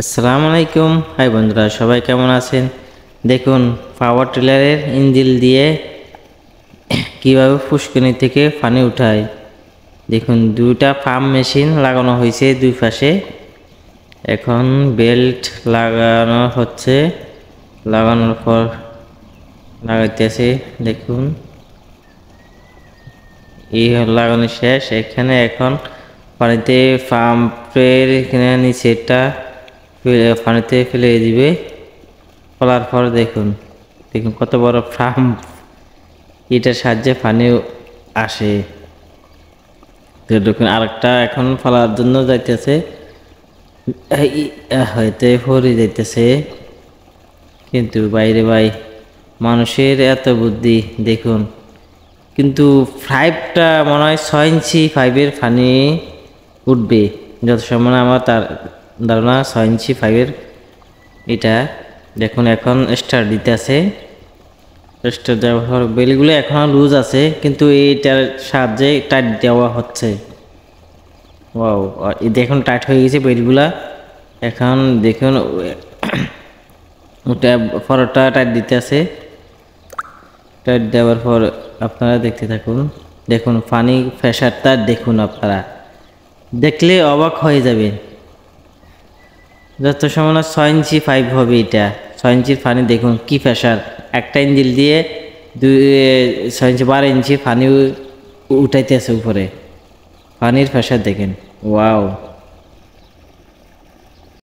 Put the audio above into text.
আসসালামু আলাইকুম। হাই বন্ধুরা, সবাই কেমন আছেন? দেখুন পাওয়ার টিলারের ইঞ্জিল দিয়ে কিভাবে পুষ্করণী থেকে পানি উঠায়। দেখুন দুইটা পাম্প মেশিন লাগানো হয়েছে দুই পাশে। এখন বেল্ট লাগানো হচ্ছে, লাগানোর পর লাগাইতেছে। দেখুন এই লাগানো শেষ। এখানে এখন পানিতে পাম্পের এখানে নিচেটা পানিতে ফেলে দিবে। ফেলার পর দেখুন দেখুন কত বড় পাম্প, এটার সাহায্যে পানি আসে। দেখুন আরেকটা এখন ফেলার জন্য যাইতেছে, হয়তো ভরে যাইতেছে। কিন্তু বাইরে ভাই মানুষের এত বুদ্ধি দেখুন। কিন্তু পাইপটা মনে হয় 6 ইঞ্চি পাইপের পানি উঠবে যত সময় আমার তার ধারণা 6 ইঞ্চি পাইপের এটা। দেখুন এখন স্টার দিতে আছে, স্টার দেওয়ার পর বেলগুলো এখনো লুজ আছে কিন্তু এইটার সাহায্যে টাইট দেওয়া হচ্ছে। ওয়াও, দেখুন টাইট হয়ে গেছে বেলগুলা। এখন দেখুন ওটা পরটা টাইট দিতে আছে। টাইট দেওয়ার পর আপনারা দেখতে থাকুন। দেখুন পানি প্রেশারটা দেখুন, আপনারা দেখলে অবাক হয়ে যাবেন। যত সময় না 6 ইঞ্চি পাইপ হবে, এটা 6 ইঞ্চির পানি দেখুন কি প্রেশার। একটা ইঞ্জিল দিয়ে 6 ইঞ্চি 12 ইঞ্চি পানি উঠাইতেছে উপরে। পানির প্রেশার দেখেন, ওয়াও।